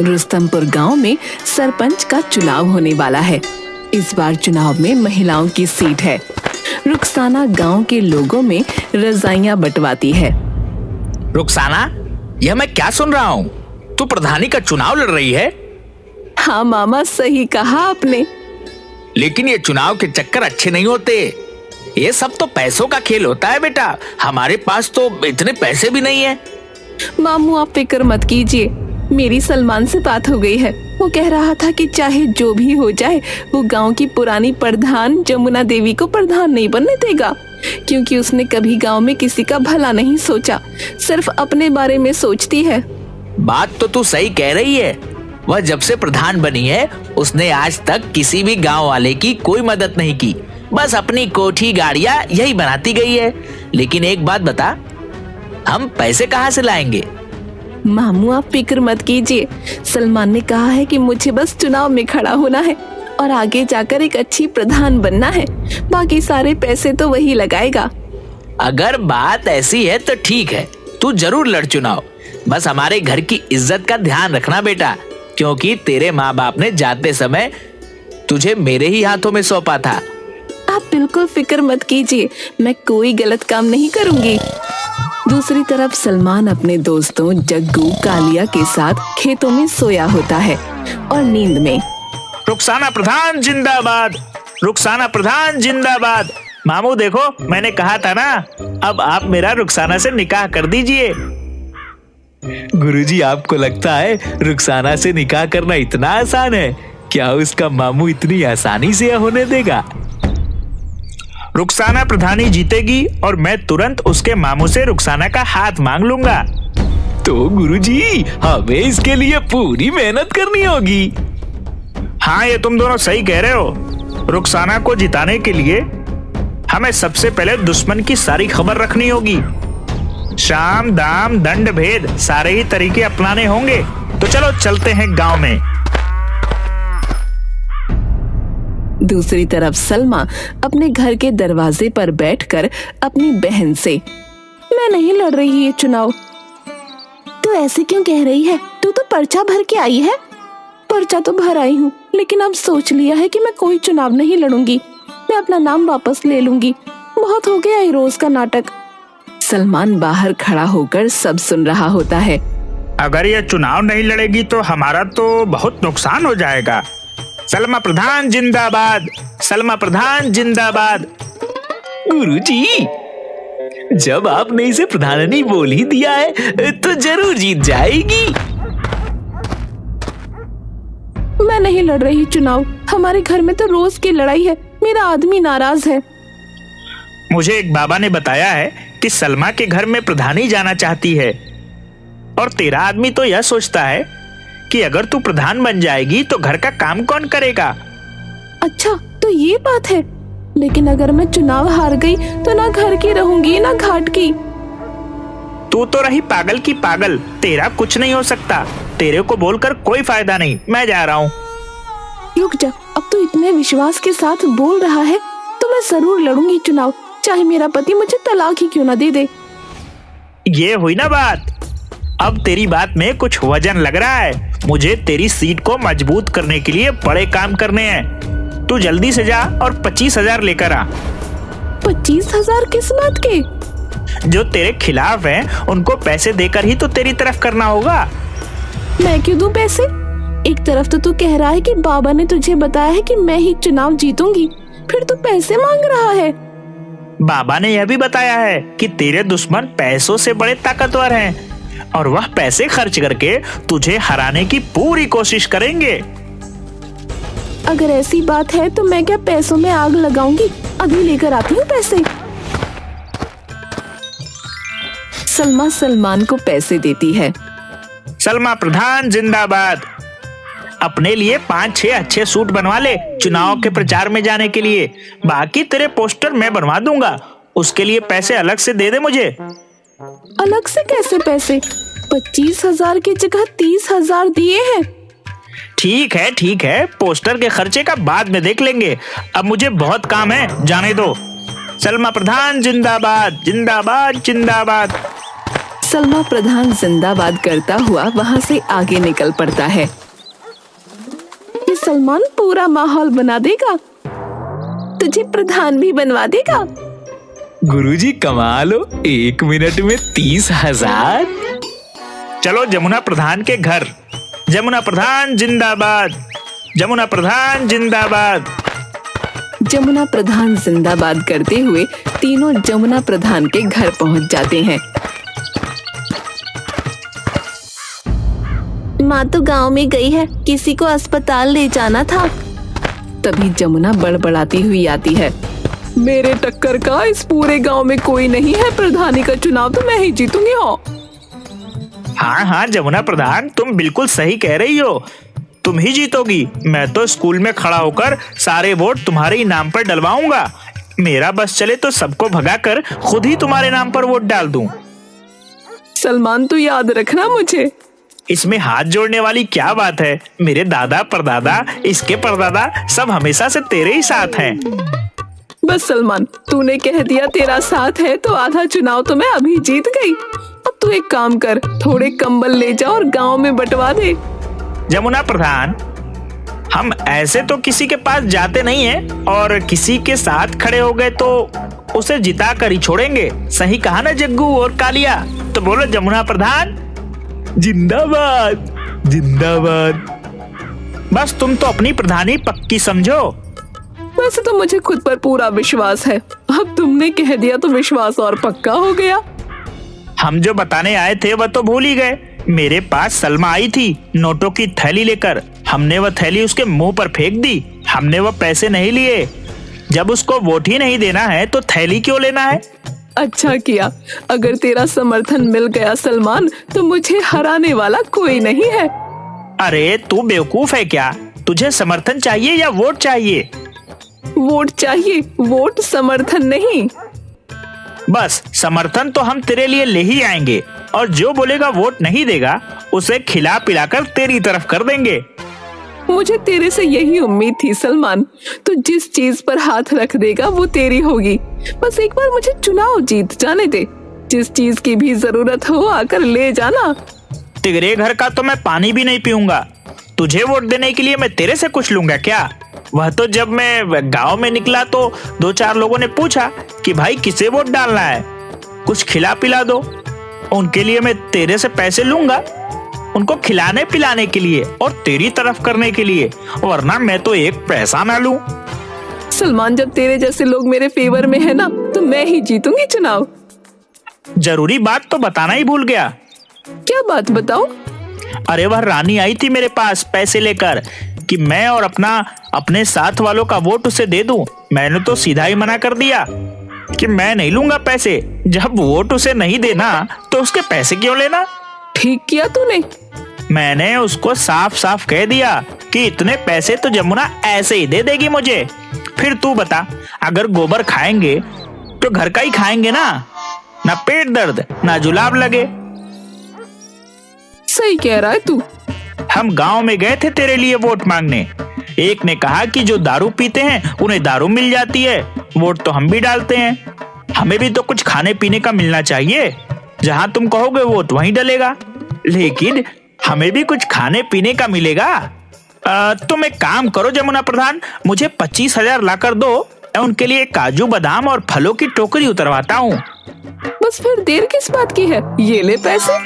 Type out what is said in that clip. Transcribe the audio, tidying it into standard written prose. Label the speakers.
Speaker 1: रुस्तमपुर गांव में सरपंच का चुनाव होने वाला है। इस बार चुनाव में महिलाओं की सीट है। रुखसाना गांव के लोगों में रजाइयां बंटवाती है।
Speaker 2: रुखसाना, यह मैं क्या सुन रहा हूँ? तू प्रधानी का चुनाव लड़ रही है?
Speaker 1: हाँ मामा, सही कहा आपने।
Speaker 2: लेकिन ये चुनाव के चक्कर अच्छे नहीं होते। ये सब तो पैसों का खेल होता है बेटा। हमारे पास तो इतने पैसे भी नहीं है।
Speaker 1: मामू, आप फिक्र मत कीजिए। मेरी सलमान से बात हो गई है। वो कह रहा था कि चाहे जो भी हो जाए, वो गांव की पुरानी प्रधान जमुना देवी को प्रधान नहीं बनने देगा, क्योंकि उसने कभी गांव में किसी का भला नहीं सोचा, सिर्फ अपने बारे में सोचती है।
Speaker 2: बात तो तू सही कह रही है। वह जब से प्रधान बनी है, उसने आज तक किसी भी गांव वाले की कोई मदद नहीं की। बस अपनी कोठी गाड़ियां यही बनाती गई है। लेकिन एक बात बता, हम पैसे कहाँ से लाएंगे?
Speaker 1: मामू, आप फिक्र मत कीजिए। सलमान ने कहा है कि मुझे बस चुनाव में खड़ा होना है और आगे जाकर एक अच्छी प्रधान बनना है। बाकी सारे पैसे तो वही लगाएगा।
Speaker 2: अगर बात ऐसी है तो ठीक है, तू जरूर लड़ चुनाव। बस हमारे घर की इज्जत का ध्यान रखना बेटा, क्योंकि तेरे माँ बाप ने जाते समय तुझे मेरे ही हाथों में सौंपा था।
Speaker 1: आप बिल्कुल फिक्र मत कीजिए, मैं कोई गलत काम नहीं करूंगी। दूसरी तरफ सलमान अपने दोस्तों जग्गू कालिया के साथ खेतों में सोया होता है और नींद में।
Speaker 3: रुखसाना प्रधान जिंदाबाद, रुखसाना प्रधान जिंदाबाद। मामू देखो, मैंने कहा था ना, अब आप मेरा रुखसाना से निकाह कर दीजिए।
Speaker 4: गुरुजी, आपको लगता है रुखसाना से निकाह करना इतना आसान है? क्या उसका मामू इतनी आसानी से होने देगा?
Speaker 3: रुखसाना प्रधानी जीतेगी और मैं तुरंत उसके मामू से रुखसाना का हाथ मांग लूंगा।
Speaker 4: तो गुरुजी, हमें इसके लिए पूरी मेहनत करनी होगी।
Speaker 3: हाँ, ये तुम दोनों सही कह रहे हो। रुखसाना को जिताने के लिए हमें सबसे पहले दुश्मन की सारी खबर रखनी होगी। शाम दाम दंड भेद सारे ही तरीके अपनाने होंगे। तो चलो चलते हैं गांव में।
Speaker 1: दूसरी तरफ सलमा अपने घर के दरवाजे पर बैठकर अपनी बहन से, मैं नहीं लड़ रही ये चुनाव। तू ऐसे क्यों कह रही है? तू तो पर्चा भर के आई है। पर्चा तो भर आई हूँ, लेकिन अब सोच लिया है कि मैं कोई चुनाव नहीं लड़ूंगी। मैं अपना नाम वापस ले लूंगी। बहुत हो गया ये रोज का नाटक। सलमान बाहर खड़ा होकर सब सुन रहा होता है।
Speaker 3: अगर ये चुनाव नहीं लड़ेगी तो हमारा तो बहुत नुकसान हो जाएगा। सलमा प्रधान जिंदाबाद, सलमा प्रधान जिंदाबाद।
Speaker 4: गुरुजी, जब आपने इसे प्रधानी बोल ही दिया है तो जरूर जीत जाएगी।
Speaker 1: मैं नहीं लड़ रही चुनाव। हमारे घर में तो रोज की लड़ाई है। मेरा आदमी नाराज है।
Speaker 3: मुझे एक बाबा ने बताया है कि सलमा के घर में प्रधानी जाना चाहती है, और तेरा आदमी तो यह सोचता है कि अगर तू प्रधान बन जाएगी तो घर का काम कौन करेगा।
Speaker 1: अच्छा, तो ये बात है। लेकिन अगर मैं चुनाव हार गई तो ना घर की रहूंगी ना घाट की।
Speaker 3: तू तो रही पागल की पागल। तेरा कुछ नहीं हो सकता। तेरे को बोलकर कोई फायदा नहीं। मैं जा रहा हूँ।
Speaker 1: रुक जा, अब तो इतने विश्वास के साथ बोल रहा है तो मैं जरूर लड़ूंगी चुनाव, चाहे मेरा पति मुझे तलाक ही क्यों ना दे दे।
Speaker 3: ये हुई ना बात। अब तेरी बात में कुछ वजन लग रहा है। मुझे तेरी सीट को मजबूत करने के लिए बड़े काम करने हैं। तू जल्दी से जा और 25,000 लेकर आ।
Speaker 1: 25,000 किस बात के?
Speaker 3: जो तेरे खिलाफ हैं, उनको पैसे देकर ही तो तेरी तरफ करना होगा।
Speaker 1: मैं क्यों दूं पैसे? एक तरफ तो तू कह रहा है कि बाबा ने तुझे बताया है कि मैं ही चुनाव जीतूंगी, फिर तू पैसे मांग रहा है।
Speaker 3: बाबा ने यह भी बताया है कि तेरे दुश्मन पैसों से बड़े ताकतवर हैं और वह पैसे खर्च करके तुझे हराने की पूरी कोशिश करेंगे।
Speaker 1: अगर ऐसी बात है तो मैं क्या पैसों में आग लगाऊंगी? अभी लेकर आती हूँ पैसे। सलमा सलमान को पैसे देती है।
Speaker 3: सलमा प्रधान जिंदाबाद। अपने लिए 5-6 अच्छे सूट बनवा ले चुनाव के प्रचार में जाने के लिए। बाकी तेरे पोस्टर मैं बनवा दूंगा। उसके लिए पैसे अलग से दे दे मुझे।
Speaker 1: अलग से कैसे पैसे? 25,000 की जगह 30,000 दिए हैं।
Speaker 3: ठीक है, पोस्टर के खर्चे का बाद में देख लेंगे। अब मुझे बहुत काम है, जाने दो। सलमा प्रधान जिंदाबाद, जिंदाबाद, जिंदाबाद।
Speaker 1: सलमा प्रधान जिंदाबाद करता हुआ वहां से आगे निकल पड़ता है। ये सलमान पूरा माहौल बना देगा, तुझे प्रधान भी बनवा देगा।
Speaker 4: गुरुजी कमाल हो, 1 मिनट में 30,000।
Speaker 3: चलो जमुना प्रधान के घर। जमुना प्रधान जिंदाबाद, जमुना प्रधान जिंदाबाद।
Speaker 1: जमुना प्रधान जिंदाबाद करते हुए तीनों जमुना प्रधान के घर पहुंच जाते हैं। माँ तो गांव में गई है, किसी को अस्पताल ले जाना था। तभी जमुना बड़बड़ाती हुई आती है। मेरे टक्कर का इस पूरे गांव में कोई नहीं है, प्रधानी का चुनाव तो मैं ही जीतूंगी।
Speaker 3: हाँ हाँ जमुना प्रधान, तुम बिल्कुल सही कह रही हो, तुम ही जीतोगी। मैं तो स्कूल में खड़ा होकर सारे वोट तुम्हारे ही नाम पर डलवाऊंगा। मेरा बस चले तो सबको भगाकर खुद ही तुम्हारे नाम पर वोट डाल दूं।
Speaker 1: सलमान तू याद रखना मुझे।
Speaker 3: इसमें हाथ जोड़ने वाली क्या बात है? मेरे दादा परदादा, इसके परदादा सब हमेशा से तेरे ही साथ हैं।
Speaker 1: बस सलमान, तूने कह दिया तेरा साथ है तो आधा चुनाव तो मैं अभी जीत गई। अब तू एक काम कर, थोड़े कंबल ले जा और गांव में बंटवा दे।
Speaker 3: जमुना प्रधान, हम ऐसे तो किसी के पास जाते नहीं हैं, और किसी के साथ खड़े हो गए तो उसे जिता कर ही छोड़ेंगे। सही कहा ना जग्गू और कालिया? तो बोलो जमुना प्रधान
Speaker 4: जिंदाबाद जिंदाबाद।
Speaker 3: बस तुम तो अपनी प्रधानी पक्की समझो।
Speaker 1: वैसे तो मुझे खुद पर पूरा विश्वास है, अब तुमने कह दिया तो विश्वास और पक्का हो गया।
Speaker 3: हम जो बताने आए थे वह तो भूल ही गए। मेरे पास सलमा आई थी नोटों की थैली लेकर, हमने वह थैली उसके मुंह पर फेंक दी। हमने वह पैसे नहीं लिए। जब उसको वोट ही नहीं देना है तो थैली क्यों लेना है?
Speaker 1: अच्छा किया, अगर तेरा समर्थन मिल गया सलमान तो मुझे हराने वाला कोई नहीं है।
Speaker 3: अरे तू बेवकूफ है क्या? तुझे समर्थन चाहिए या वोट चाहिए?
Speaker 1: वोट चाहिए, वोट समर्थन नहीं।
Speaker 3: बस समर्थन तो हम तेरे लिए ले ही आएंगे, और जो बोलेगा वोट नहीं देगा उसे खिला पिलाकर तेरी तरफ कर देंगे।
Speaker 1: मुझे तेरे से यही उम्मीद थी सलमान, तू जिस चीज पर हाथ रख देगा वो तेरी होगी। बस एक बार मुझे चुनाव जीत जाने दे, जिस चीज की भी जरूरत हो आकर ले जाना।
Speaker 3: तेरे घर का तो मैं पानी भी नहीं पीऊंगा। तुझे वोट देने के लिए मैं तेरे से कुछ लूंगा क्या? वह तो जब मैं गांव में निकला तो 2-4 लोगों ने पूछा कि भाई किसे वोट डालना है, कुछ खिला पिला दो। उनके लिए मैं तेरे से पैसे लूंगा, उनको खिलाने पिलाने के लिए और तेरी तरफ करने के लिए, वरना मैं तो एक पैसा ना लूं।
Speaker 1: सलमान, जब तेरे जैसे लोग मेरे फेवर में है ना तो मैं ही जीतूंगी चुनाव।
Speaker 3: जरूरी बात तो बताना ही भूल गया।
Speaker 1: क्या बात बताओ?
Speaker 3: अरे वह रानी आई थी मेरे पास पैसे लेकर कि मैं और अपने साथ वालों का वोट उसे दे दूं। मैंने तो सीधा ही मना कर दिया कि मैं नहीं लूंगा पैसे। जब वोट उसे नहीं देना तो उसके पैसे क्यों लेना?
Speaker 1: ठीक किया तूने।
Speaker 3: मैंने उसको साफ साफ कह दिया कि इतने पैसे तो जमुना ऐसे ही दे देगी मुझे। फिर तू बता, अगर गोबर खाएंगे तो घर का ही खाएंगे ना पेट दर्द ना जुलाब लगे।
Speaker 1: सही कह रहा है तू।
Speaker 3: हम गांव में गए थे तेरे लिए वोट मांगने। एक ने कहा कि जो दारू पीते हैं उन्हें दारू मिल जाती है, वोट तो हम भी डालते हैं, हमें भी तो कुछ खाने पीने का मिलना चाहिए। जहां तुम कहोगे वोट वहीं डलेगा, लेकिन हमें भी कुछ खाने पीने का मिलेगा। तुम एक काम करो जमुना प्रधान, मुझे 25,000 लाकर दो, मैं उनके लिए काजू बादाम और फलों की टोकरी उतरवाता हूँ।
Speaker 1: बस फिर देर किस बात की है, ये ले पैसे।